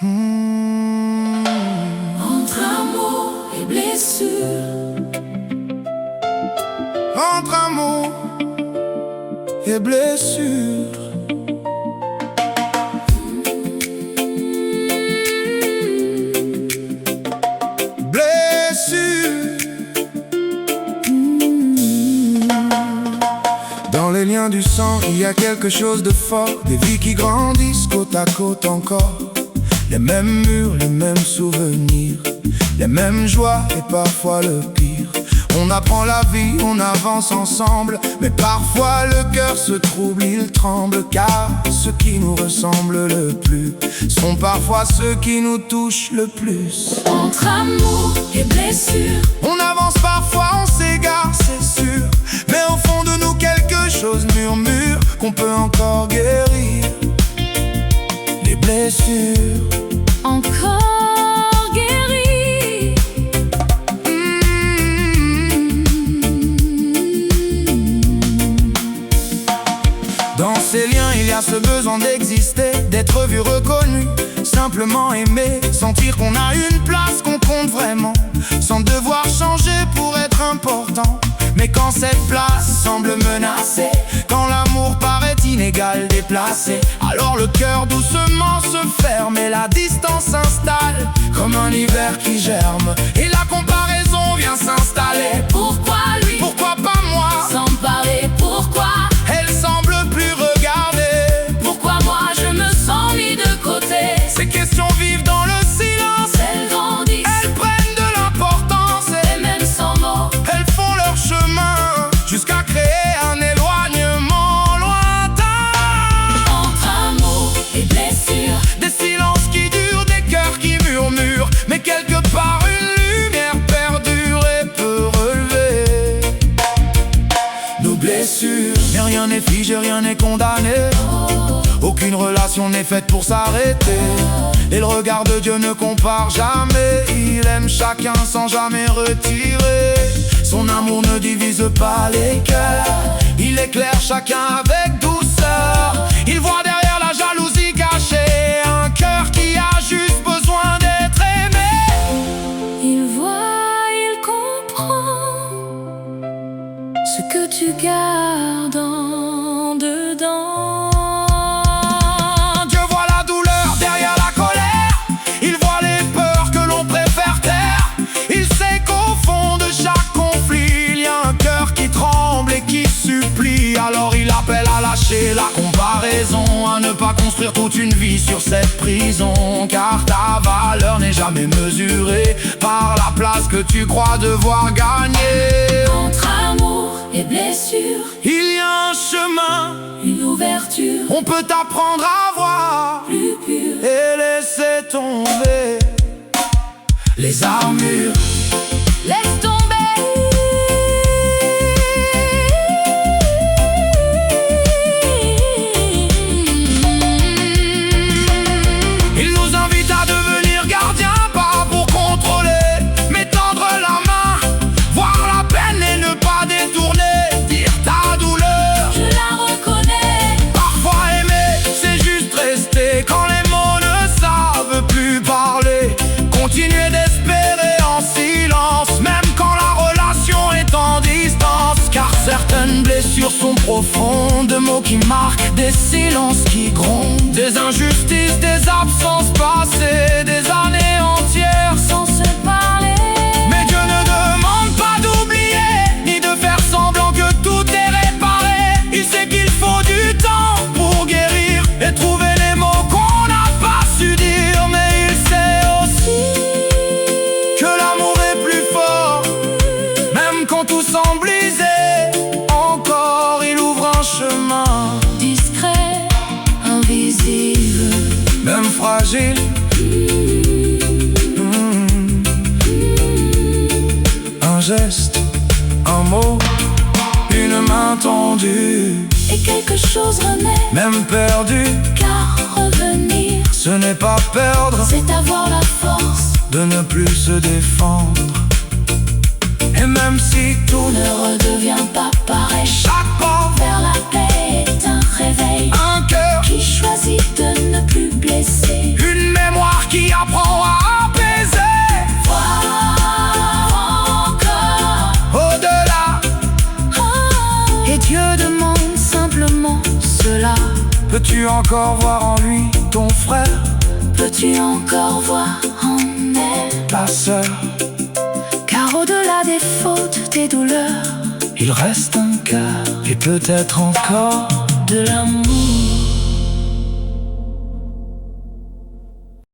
Entre amour et blessure. Entre amour et blessure. Dans les liens du sang, il y a quelque chose de fort. Des vies qui grandissent côte à côte encore. Les mêmes murs, les mêmes souvenirs, les mêmes joies et parfois le pire. On apprend la vie, on avance ensemble, mais parfois le cœur se trouble, il tremble. Car ceux qui nous ressemblent le plus sont parfois ceux qui nous touchent le plus. Entre amour et blessure. On avance parfois, on s'égare, c'est sûr, mais au fond de nous quelque chose murmure qu'on peut encore guérir. Les blessures encore guéries. Dans ces liens, il y a ce besoin d'exister, d'être vu, reconnu, simplement aimé, sentir qu'on a une place, qu'on compte vraiment, sans devoir changer pour être important. Mais quand cette place semble menacée, quand l'amour paraît inégal, déplacé, alors le cœur doucement se ferme et la distance s'installe comme un hiver qui germe. Et la comparaison vient s'installer. Pourquoi lui? Pourquoi pas moi? S'emparer, pourquoi? Elle semble plus regarder. Pourquoi moi je me sens mis de côté? Ces questions vivent dans le silence. Elles grandissent, Elles prennent de l'importance et même sans mots, elles font leur chemin jusqu'à créer un éloignement lointain. entre amour et blessure. Des silences qui durent, des cœurs qui murmurent, mais quelque part une lumière perdure et peut relever nos blessures. Mais rien n'est figé, rien n'est condamné. Aucune relation n'est faite pour s'arrêter. Et le regard de Dieu ne compare jamais. Il aime chacun sans jamais retirer. Son amour ne divise pas les cœurs. Il éclaire chacun avec douceur. Il voit derrière la jalousie cachée un cœur qui a juste besoin d'être aimé. Il voit, il comprend ce que tu gardes en dedans. Dieu voit la douleur derrière la colère. Il voit les peurs que l'on préfère taire. Il sait qu'au fond de chaque conflit, il y a un cœur qui tremble et qui supplie. Alors il appelle à lâcher la comparaison, à ne pas construire toute une vie sur cette prison. Car ta valeur n'est jamais mesurée par la place que tu crois devoir gagner. Entre amour et blessure, Il y a un chemin, une ouverture on peut t'apprendre à voir plus pure. et laisser tomber les armures. Laisse tomber. Il nous invite à devenir gardiens, pas pour contrôler, mais tendre la main, voir la peine et ne pas détourner, dire ta douleur. Je la reconnais. Parfois aimer, c'est juste rester quand les mots ne savent plus parler. Continuer d'espérer en silence, même quand la relation est en distance. Car certaines blessures sont profondes, de mots qui marquent, des silences qui grondent, des injustices, des absences passées, des années entières Sans se parler. Mais Dieu ne demande pas d'oublier, ni de faire semblant que tout est réparé. Il sait qu'il faut du temps pour guérir et trouver les mots qu'on n'a pas su dire. Mais il sait aussi que l'amour est plus fort, même quand tout semble brisé. Encore il ouvre un chemin, Discret, invisible. même fragile. Un geste, un mot, une main tendue, Et quelque chose renaît. même perdu. Car revenir, Ce n'est pas perdre, c'est avoir la force de ne plus se défendre. Et même si tout ne redevient pas pareil. chaque pas Vers la paix est un réveil un cœur, qui choisit de ne plus blesser. une mémoire Peux-tu encore voir en lui ton frère? Peux-tu encore voir en elle Ta sœur? Car au-delà des fautes, des douleurs, Il reste un cœur et peut-être encore de l'amour.